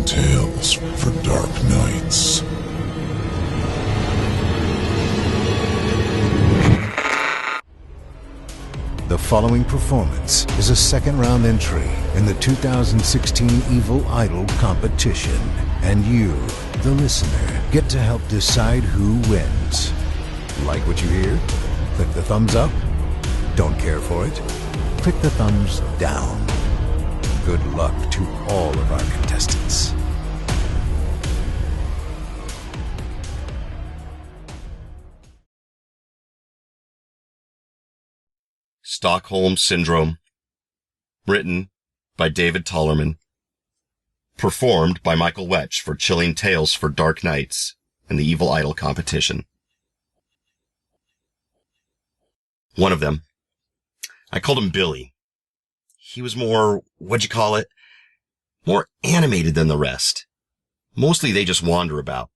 tales for dark nights. The following performance is a second-round entry in the 2016 Evil Idol competition, and you, the listener, get to help decide who wins. Like what you hear? Click the thumbs up. Don't care for it? Click the thumbs down. Good luck to all of our contestants. Stockholm Syndrome. Written by David Tallerman. Performed by Michael Wetch for Chilling Tales for Dark Nights and the Evil Idol competition. One of them. I called him Billy. He was more, more animated than the rest. Mostly they just wander about.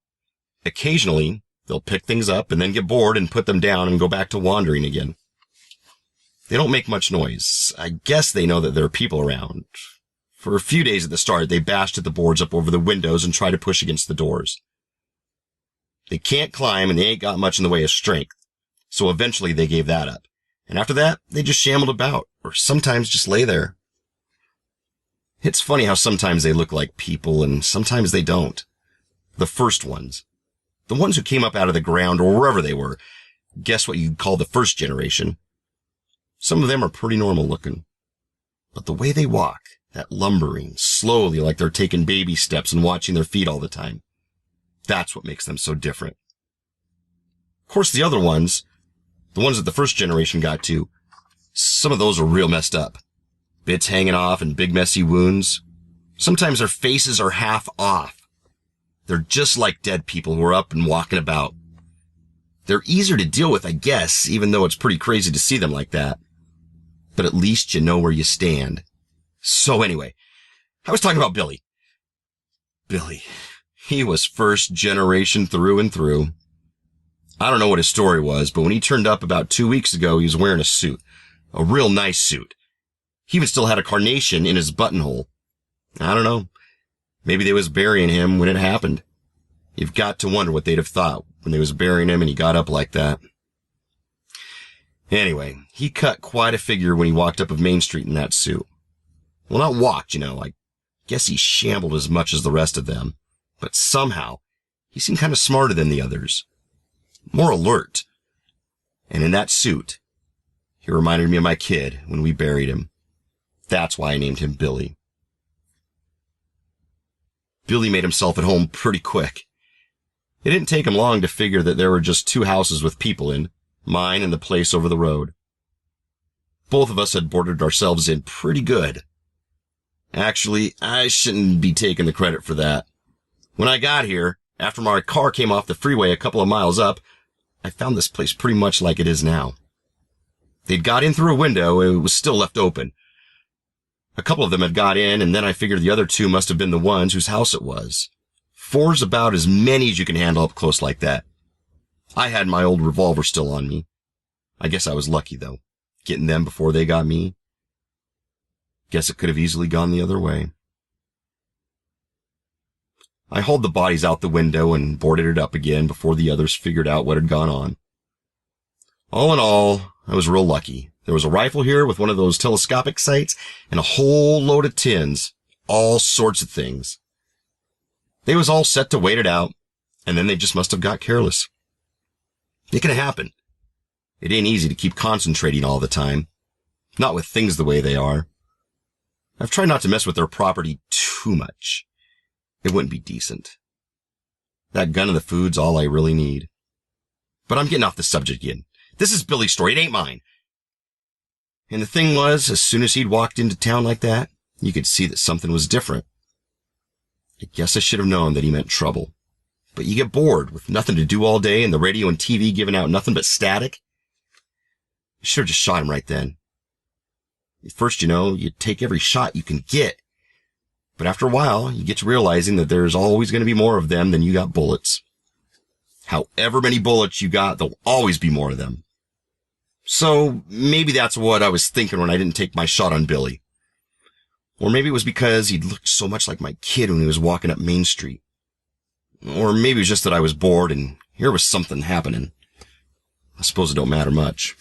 Occasionally, they'll pick things up and then get bored and put them down and go back to wandering again. They don't make much noise. I guess they know that there are people around. For a few days at the start, they bashed at the boards up over the windows and tried to push against the doors. They can't climb and they ain't got much in the way of strength, so eventually they gave that up. And after that, they just shambled about, or sometimes just lay there. It's funny how sometimes they look like people and sometimes they don't. The first ones. The ones who came up out of the ground or wherever they were. Guess what you'd call the first generation. Some of them are pretty normal looking. But the way they walk, that lumbering, slowly like they're taking baby steps and watching their feet all the time. That's what makes them so different. Of course, the other ones, the ones that the first generation got to, some of those are real messed up. Bits hanging off and big messy wounds. Sometimes their faces are half off. They're just like dead people who are up and walking about. They're easier to deal with, I guess, even though it's pretty crazy to see them like that. But at least you know where you stand. So anyway, I was talking about Billy. Billy. He was first generation through and through. I don't know what his story was, but when he turned up about 2 weeks ago, he was wearing a suit. A real nice suit. He even still had a carnation in his buttonhole. I don't know. Maybe they was burying him when it happened. You've got to wonder what they'd have thought when they was burying him and he got up like that. Anyway, he cut quite a figure when he walked up of Main Street in that suit. Well, not walked, I guess he shambled as much as the rest of them. But somehow, he seemed kind of smarter than the others. More alert. And in that suit, he reminded me of my kid when we buried him. That's why I named him Billy. Billy made himself at home pretty quick. It didn't take him long to figure that there were just 2 houses with people in, mine and the place over the road. Both of us had boarded ourselves in pretty good. Actually, I shouldn't be taking the credit for that. When I got here, after my car came off the freeway a couple of miles up, I found this place pretty much like it is now. They'd got in through a window and it was still left open. A couple of them had got in, and then I figured the other 2 must have been the ones whose house it was. 4's about as many as you can handle up close like that. I had my old revolver still on me. I guess I was lucky, though, getting them before they got me. Guess it could have easily gone the other way. I hauled the bodies out the window and boarded it up again before the others figured out what had gone on. All in all, I was real lucky. There was a rifle here with one of those telescopic sights and a whole load of tins, all sorts of things. They was all set to wait it out, and then they just must have got careless. It can happen. It ain't easy to keep concentrating all the time. Not with things the way they are. I've tried not to mess with their property too much. It wouldn't be decent. That gun and the food's all I really need. But I'm getting off the subject again. This is Billy's story. It ain't mine. And the thing was, as soon as he'd walked into town like that, you could see that something was different. I guess I should have known that he meant trouble. But you get bored with nothing to do all day and the radio and TV giving out nothing but static. I should have just shot him right then. At first, you take every shot you can get. But after a while, you get to realizing that there's always going to be more of them than you got bullets. However many bullets you got, there'll always be more of them. So maybe that's what I was thinking when I didn't take my shot on Billy. Or maybe it was because he'd looked so much like my kid when he was walking up Main Street. Or maybe it was just that I was bored and here was something happening. I suppose it don't matter much.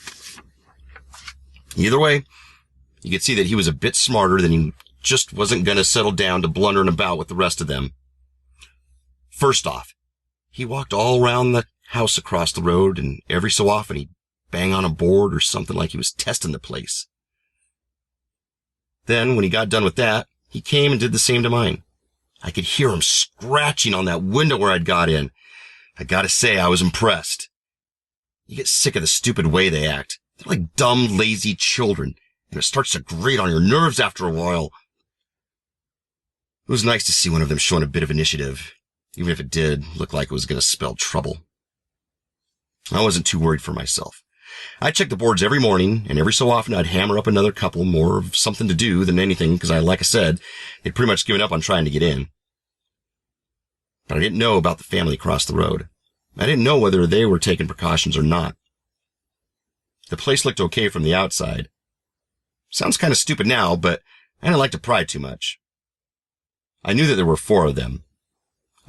Either way, you could see that he was a bit smarter than he just wasn't going to settle down to blundering about with the rest of them. First off, he walked all around the house across the road, and every so often he'd bang on a board or something like he was testing the place. Then, when he got done with that, he came and did the same to mine. I could hear him scratching on that window where I'd got in. I gotta say, I was impressed. You get sick of the stupid way they act. They're like dumb, lazy children, and it starts to grate on your nerves after a while. It was nice to see one of them showing a bit of initiative, even if it did look like it was going to spell trouble. I wasn't too worried for myself. I checked the boards every morning, and every so often I'd hammer up another couple more of something to do than anything, because like I said, they'd pretty much given up on trying to get in. But I didn't know about the family across the road. I didn't know whether they were taking precautions or not. The place looked okay from the outside. Sounds kind of stupid now, but I didn't like to pry too much. I knew that there were 4 of them.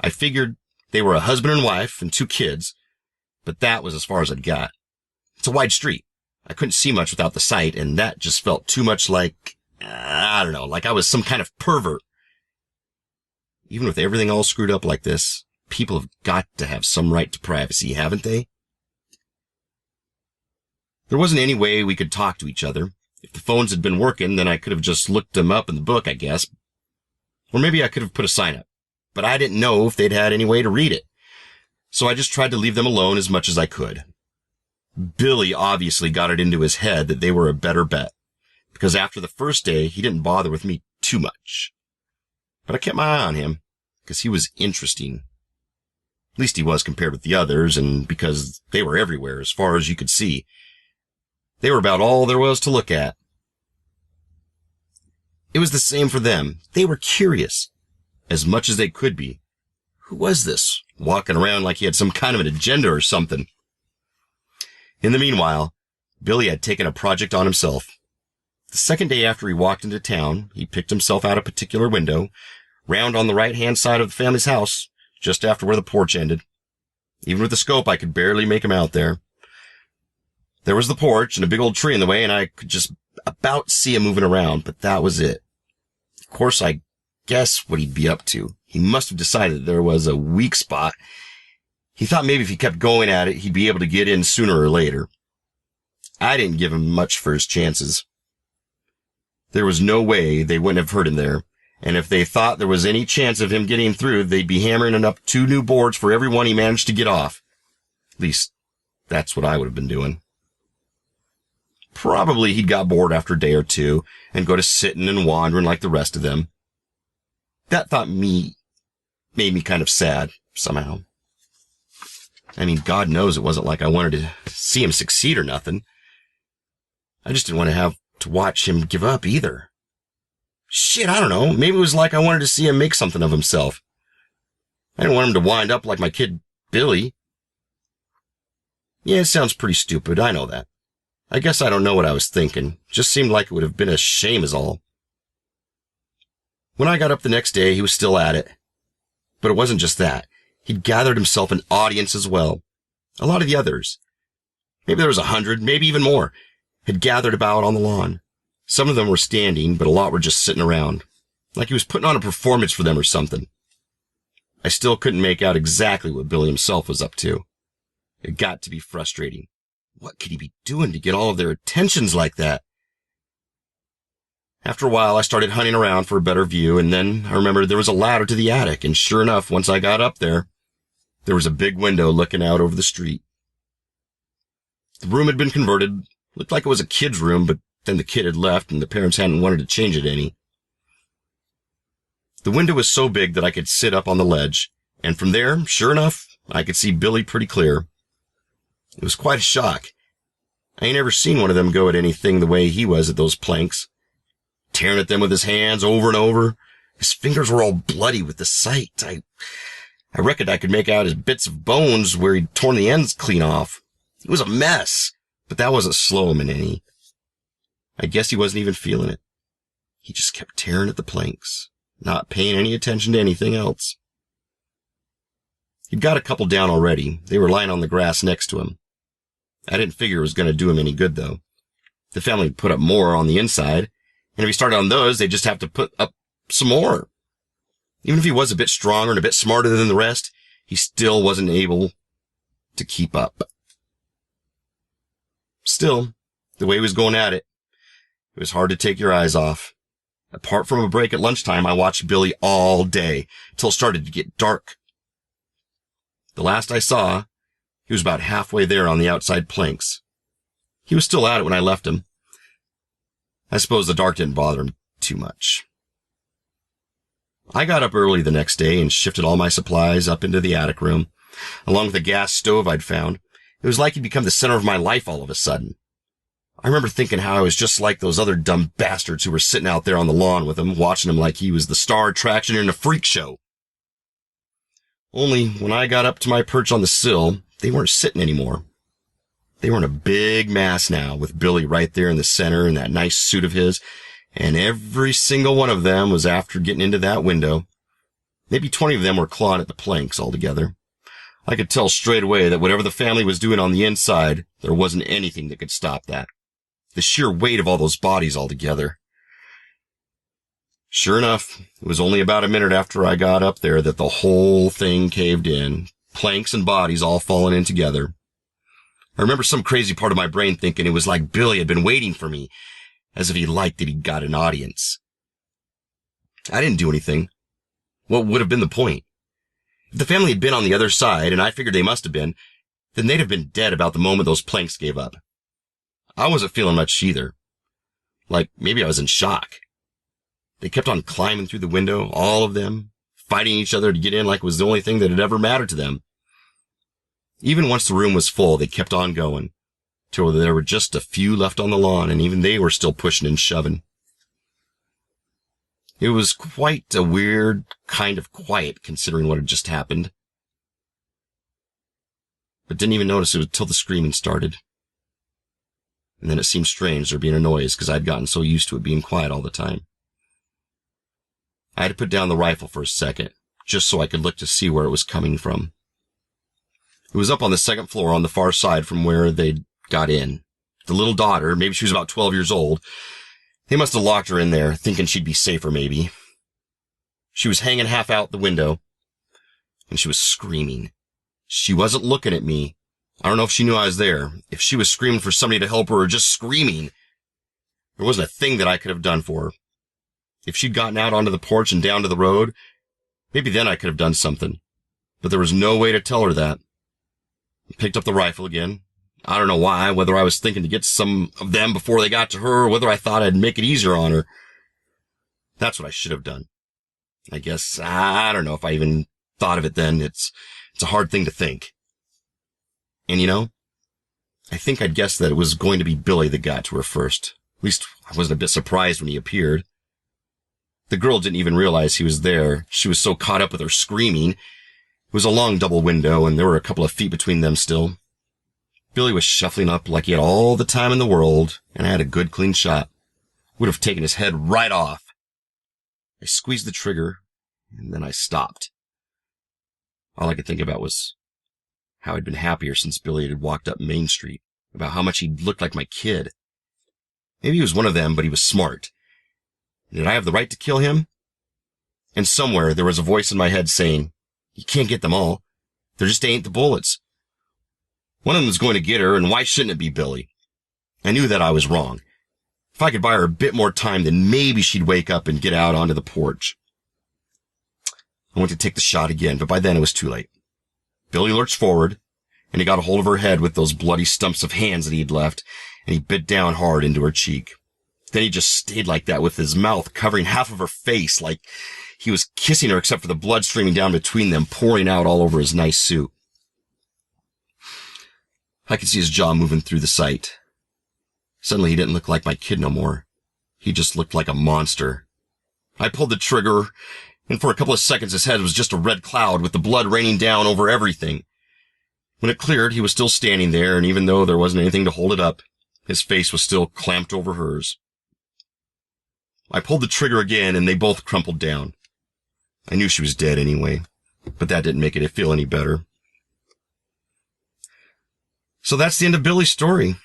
I figured they were a husband and wife and 2 kids, but that was as far as I'd got. It's a wide street. I couldn't see much without the sight, and that just felt too much like, I don't know, like I was some kind of pervert. Even with everything all screwed up like this, people have got to have some right to privacy, haven't they? There wasn't any way we could talk to each other. If the phones had been working, then I could have just looked them up in the book, I guess. Or maybe I could have put a sign up. But I didn't know if they'd had any way to read it. So I just tried to leave them alone as much as I could. Billy obviously got it into his head that they were a better bet, because after the first day, he didn't bother with me too much. But I kept my eye on him, because he was interesting. At least he was compared with the others, and because they were everywhere as far as you could see. They were about all there was to look at. It was the same for them. They were curious, as much as they could be. Who was this, walking around like he had some kind of an agenda or something? In the meanwhile, Billy had taken a project on himself. The second day after he walked into town, he picked himself out a particular window, round on the right-hand side of the family's house, just after where the porch ended. Even with the scope, I could barely make him out there. There was the porch and a big old tree in the way, and I could just about see him moving around, but that was it. Of course, I guess what he'd be up to. He must have decided that there was a weak spot. He thought maybe if he kept going at it, he'd be able to get in sooner or later. I didn't give him much for his chances. There was no way they wouldn't have heard him there, and if they thought there was any chance of him getting through, they'd be hammering up 2 new boards for every one he managed to get off. At least, that's what I would have been doing. Probably he'd got bored after a day or 2 and go to sitting and wandering like the rest of them. That thought made me kind of sad, somehow. I mean, God knows it wasn't like I wanted to see him succeed or nothing. I just didn't want to have to watch him give up either. Shit, I don't know. Maybe it was like I wanted to see him make something of himself. I didn't want him to wind up like my kid Billy. Yeah, it sounds pretty stupid, I know that. I guess I don't know what I was thinking. Just seemed like it would have been a shame is all. When I got up the next day, he was still at it. But it wasn't just that. He'd gathered himself an audience as well. A lot of the others, maybe there was 100, maybe even more, had gathered about on the lawn. Some of them were standing, but a lot were just sitting around, like he was putting on a performance for them or something. I still couldn't make out exactly what Billy himself was up to. It got to be frustrating. What could he be doing to get all of their attentions like that? After a while, I started hunting around for a better view, and then I remembered there was a ladder to the attic, and sure enough, once I got up there was a big window looking out over the street. The room had been converted. Looked like it was a kid's room, but then the kid had left, and the parents hadn't wanted to change it any. The window was so big that I could sit up on the ledge, and from there, sure enough, I could see Billy pretty clear. It was quite a shock. I ain't ever seen one of them go at anything the way he was at those planks. Tearing at them with his hands over and over. His fingers were all bloody with the sight. I reckoned I could make out his bits of bones where he'd torn the ends clean off. It was a mess, but that wasn't slow him in any. I guess he wasn't even feeling it. He just kept tearing at the planks, not paying any attention to anything else. He'd got a couple down already. They were lying on the grass next to him. I didn't figure it was going to do him any good, though. The family put up more on the inside, and if he started on those, they'd just have to put up some more. Even if he was a bit stronger and a bit smarter than the rest, he still wasn't able to keep up. Still, the way he was going at it, it was hard to take your eyes off. Apart from a break at lunchtime, I watched Billy all day, till it started to get dark. The last I saw, he was about halfway there on the outside planks. He was still at it when I left him. I suppose the dark didn't bother him too much. I got up early the next day and shifted all my supplies up into the attic room, along with a gas stove I'd found. It was like he'd become the center of my life all of a sudden. I remember thinking how I was just like those other dumb bastards who were sitting out there on the lawn with him, watching him like he was the star attraction in a freak show. Only when I got up to my perch on the sill, they weren't sitting anymore. They were in a big mass now, with Billy right there in the center in that nice suit of his, and every single one of them was after getting into that window. Maybe 20 of them were clawing at the planks altogether. I could tell straight away that whatever the family was doing on the inside, there wasn't anything that could stop that. The sheer weight of all those bodies altogether. Sure enough, it was only about a minute after I got up there that the whole thing caved in, planks and bodies all falling in together. I remember some crazy part of my brain thinking it was like Billy had been waiting for me, as if he liked that he'd got an audience. I didn't do anything. What would have been the point? If the family had been on the other side, and I figured they must have been, then they'd have been dead about the moment those planks gave up. I wasn't feeling much either. Like maybe I was in shock. They kept on climbing through the window, all of them, fighting each other to get in like it was the only thing that had ever mattered to them. Even once the room was full, they kept on going, till there were just a few left on the lawn, and even they were still pushing and shoving. It was quite a weird kind of quiet, considering what had just happened. But didn't even notice it until the screaming started. And then it seemed strange there being a noise, because I'd gotten so used to it being quiet all the time. I had to put down the rifle for a second, just so I could look to see where it was coming from. It was up on the second floor on the far side from where they'd got in. The little daughter, maybe she was about 12 years old, they must have locked her in there, thinking she'd be safer maybe. She was hanging half out the window, and she was screaming. She wasn't looking at me. I don't know if she knew I was there, if she was screaming for somebody to help her or just screaming. There wasn't a thing that I could have done for her. If she'd gotten out onto the porch and down to the road, maybe then I could have done something. But there was no way to tell her that. I picked up the rifle again. I don't know why, whether I was thinking to get some of them before they got to her, or whether I thought I'd make it easier on her. That's what I should have done. I guess, I don't know if I even thought of it then. It's a hard thing to think. And you know, I think I'd guessed that it was going to be Billy that got to her first. At least I wasn't a bit surprised when he appeared. The girl didn't even realize he was there. She was so caught up with her screaming. It was a long double window, and there were a couple of feet between them still. Billy was shuffling up like he had all the time in the world, and I had a good clean shot. Would have taken his head right off. I squeezed the trigger, and then I stopped. All I could think about was how I'd been happier since Billy had walked up Main Street, about how much he looked like my kid. Maybe he was one of them, but he was smart. Did I have the right to kill him? And somewhere there was a voice in my head saying, "You can't get them all. There just ain't the bullets. One of them is going to get her, and why shouldn't it be Billy?" I knew that I was wrong. If I could buy her a bit more time, then maybe she'd wake up and get out onto the porch. I went to take the shot again, but by then it was too late. Billy lurched forward, and he got a hold of her head with those bloody stumps of hands that he'd left, and he bit down hard into her cheek. Then he just stayed like that with his mouth covering half of her face, like he was kissing her except for the blood streaming down between them, pouring out all over his nice suit. I could see his jaw moving through the sight. Suddenly he didn't look like my kid no more. He just looked like a monster. I pulled the trigger, and for a couple of seconds his head was just a red cloud with the blood raining down over everything. When it cleared, he was still standing there, and even though there wasn't anything to hold it up, his face was still clamped over hers. I pulled the trigger again and they both crumpled down. I knew she was dead anyway, but that didn't make it feel any better. So that's the end of Billy's story.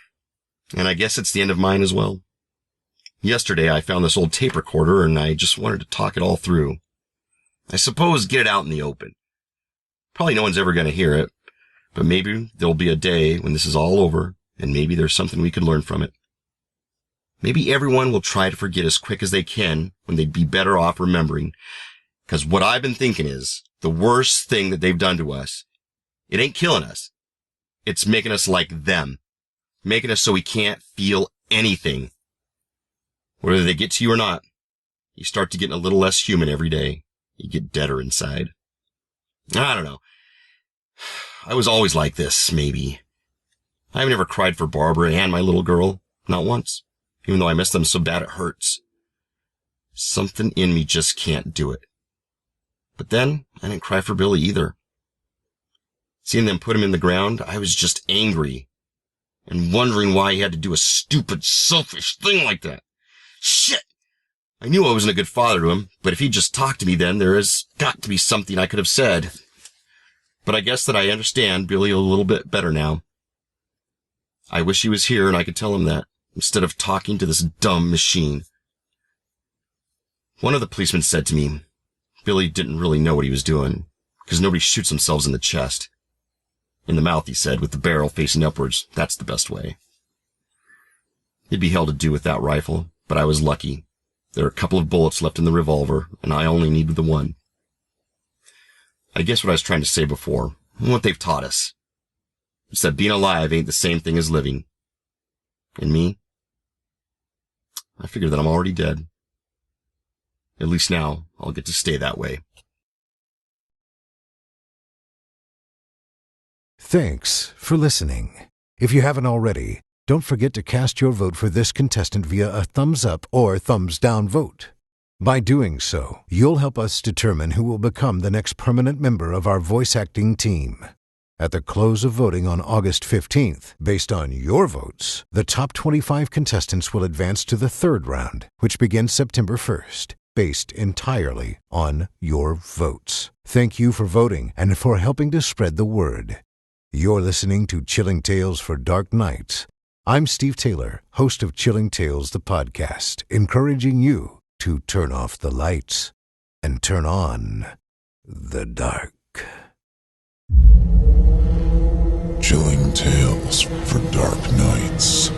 And I guess it's the end of mine as well. Yesterday I found this old tape recorder and I just wanted to talk it all through. I suppose get it out in the open. Probably no one's ever going to hear it, but maybe there'll be a day when this is all over and maybe there's something we could learn from it. Maybe everyone will try to forget as quick as they can when they'd be better off remembering. Because what I've been thinking is the worst thing that they've done to us, it ain't killing us. It's making us like them. Making us so we can't feel anything. Whether they get to you or not, you start to get a little less human every day. You get deader inside. I don't know. I was always like this, maybe. I've never cried for Barbara and my little girl. Not once. Even though I miss them so bad it hurts. Something in me just can't do it. But then, I didn't cry for Billy either. Seeing them put him in the ground, I was just angry. And wondering why he had to do a stupid, selfish thing like that. Shit! I knew I wasn't a good father to him, but if he'd just talked to me then, there has got to be something I could have said. But I guess that I understand Billy a little bit better now. I wish he was here and I could tell him that, instead of talking to this dumb machine. One of the policemen said to me, Billy didn't really know what he was doing, because nobody shoots themselves in the chest. In the mouth, he said, with the barrel facing upwards. That's the best way. It'd be hell to do with that rifle, but I was lucky. There are a couple of bullets left in the revolver, and I only needed the one. I guess what I was trying to say before, and what they've taught us, is that being alive ain't the same thing as living. And me? I figure that I'm already dead. At least now, I'll get to stay that way. Thanks for listening. If you haven't already, don't forget to cast your vote for this contestant via a thumbs up or thumbs down vote. By doing so, you'll help us determine who will become the next permanent member of our voice acting team. At the close of voting on August 15th, based on your votes, the top 25 contestants will advance to the third round, which begins September 1st, based entirely on your votes. Thank you for voting and for helping to spread the word. You're listening to Chilling Tales for Dark Nights. I'm Steve Taylor, host of Chilling Tales, the podcast, encouraging you to turn off the lights and turn on the dark. Chilling Tales for Dark Nights.